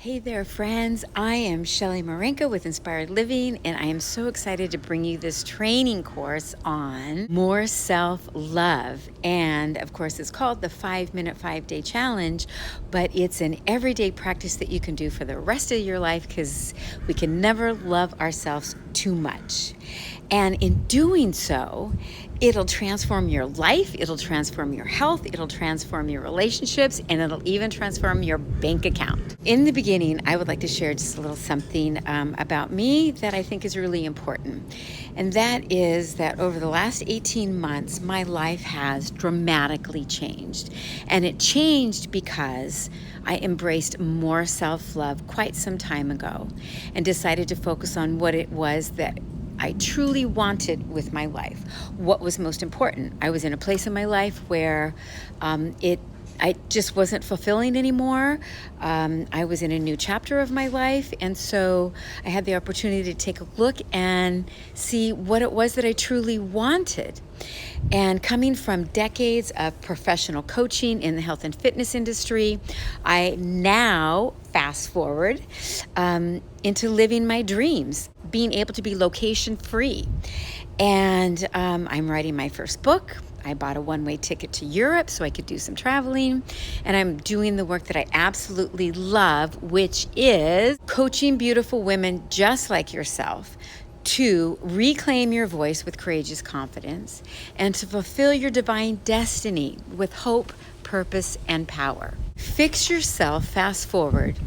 Hey there, friends. I am Shelley Marenka with Inspired Living, and I am so excited to bring you this training course on more self-love. And of course, it's called the 5-Minute 5-Day Challenge, but it's an everyday practice that you can do for the rest of your life because we can never love ourselves too much. And in doing so, it'll transform your life, it'll transform your health, it'll transform your relationships, and it'll even transform your bank account. In the beginning, I would like to share just a little something about me that I think is really important. And that is that over the last 18 months, my life has dramatically changed. And it changed because I embraced more self-love quite some time ago and decided to focus on what it was that I truly wanted with my life. What was most important? I was in a place in my life where I just wasn't fulfilling anymore. I was in a new chapter of my life, and so I had the opportunity to take a look and see what it was that I truly wanted. And coming from decades of professional coaching in the health and fitness industry, I now fast forward into living my dreams, being able to be location free. And I'm writing my first book. I bought a one-way ticket to Europe so I could do some traveling. And I'm doing the work that I absolutely love, which is coaching beautiful women just like yourself to reclaim your voice with courageous confidence and to fulfill your divine destiny with hope, purpose, and power. Fix yourself fast forward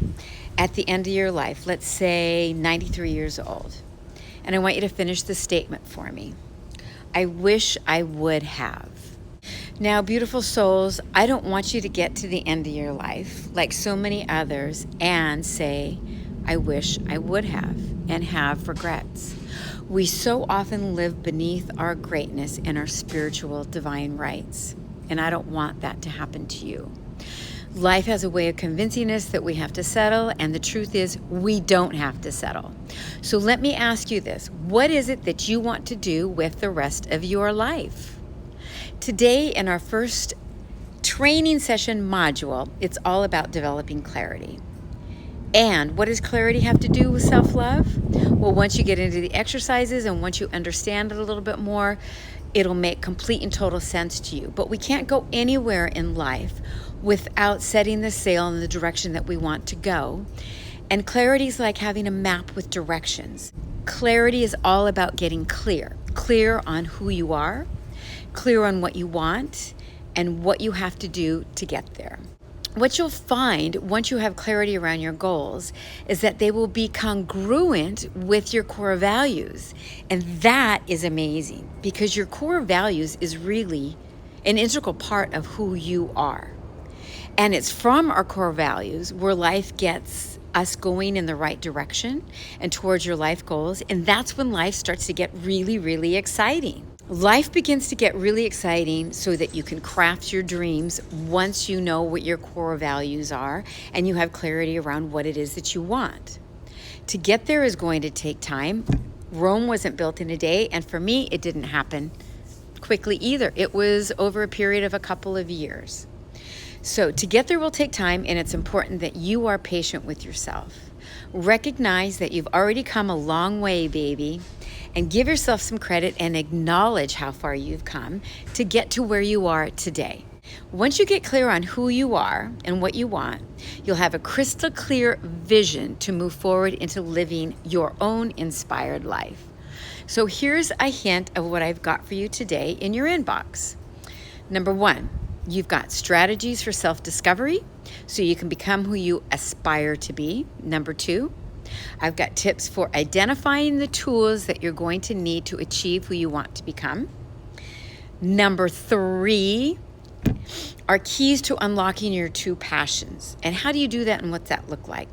at the end of your life, let's say 93 years old. And I want you to finish the statement for me. I wish I would have. Now, beautiful souls, I don't want you to get to the end of your life like so many others and say, I wish I would have, and have regrets. We so often live beneath our greatness and our spiritual divine rights, and I don't want that to happen to you. Life has a way of convincing us that we have to settle, and the truth is we don't have to settle. So let me ask you this. What is it that you want to do with the rest of your life? Today, in our first training session module, it's all about developing clarity. And what does clarity have to do with self-love? Well, once you get into the exercises and once you understand it a little bit more, it'll make complete and total sense to you. But we can't go anywhere in life without setting the sail in the direction that we want to go. And clarity is like having a map with directions. Clarity is all about getting clear. Clear on who you are, clear on what you want, and what you have to do to get there. What you'll find once you have clarity around your goals is that they will be congruent with your core values. And that is amazing because your core values is really an integral part of who you are. And it's from our core values where life gets us going in the right direction and towards your life goals. And that's when life starts to get really, really exciting. Life begins to get really exciting so that you can craft your dreams once you know what your core values are and you have clarity around what it is that you want. To get there is going to take time. Rome wasn't built in a day, and for me, it didn't happen quickly either. It was over a period of a couple of years. So to get there will take time, and it's important that you are patient with yourself. Recognize that you've already come a long way, baby, and give yourself some credit and acknowledge how far you've come to get to where you are today. Once you get clear on who you are and what you want, you'll have a crystal clear vision to move forward into living your own inspired life. So here's a hint of what I've got for you today in your inbox. Number 1, you've got strategies for self-discovery so you can become who you aspire to be. Number 2, I've got tips for identifying the tools that you're going to need to achieve who you want to become. Number 3 are keys to unlocking your true passions. And how do you do that and what's that look like?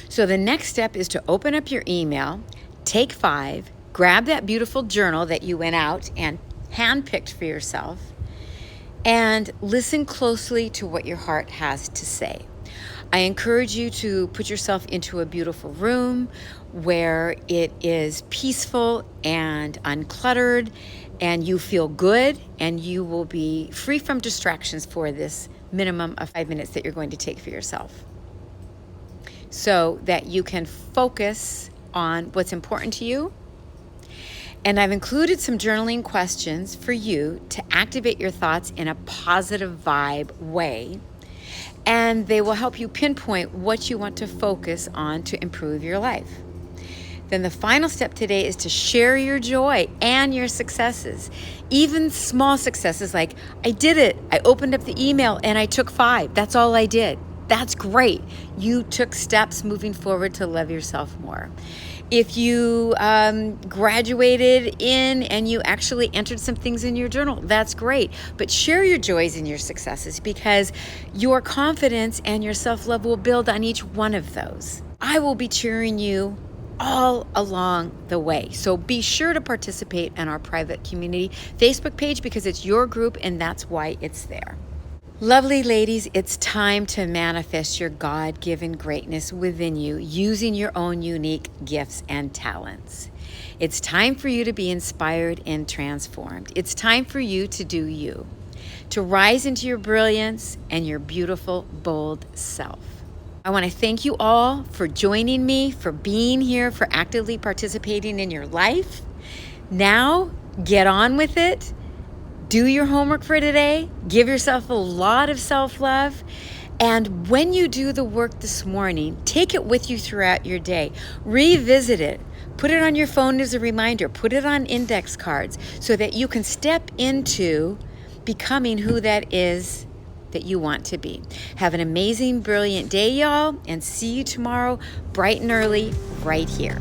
So the next step is to open up your email, take 5, grab that beautiful journal that you went out and handpicked for yourself, and listen closely to what your heart has to say. I encourage you to put yourself into a beautiful room where it is peaceful and uncluttered and you feel good, and you will be free from distractions for this minimum of 5 minutes that you're going to take for yourself. so that you can focus on what's important to you. And I've included some journaling questions for you to activate your thoughts in a positive vibe way. And they will help you pinpoint what you want to focus on to improve your life. Then the final step today is to share your joy and your successes. Even small successes like, I did it. I opened up the email and I took 5. That's all I did. That's great. You took steps moving forward to love yourself more. If you graduated in and you actually entered some things in your journal, that's great. But share your joys and your successes, because your confidence and your self-love will build on each one of those. I will be cheering you all along the way. So be sure to participate in our private community Facebook page, because it's your group and that's why it's there. Lovely ladies, it's time to manifest your God-given greatness within you using your own unique gifts and talents. It's time for you to be inspired and transformed. It's time for you to do you, to rise into your brilliance and your beautiful, bold self. I want to thank you all for joining me, for being here, for actively participating in your life. Now, get on with it. Do your homework for today. Give yourself a lot of self-love. And when you do the work this morning, take it with you throughout your day. Revisit it. Put it on your phone as a reminder. Put it on index cards so that you can step into becoming who that is that you want to be. Have an amazing, brilliant day, y'all, and see you tomorrow bright and early right here.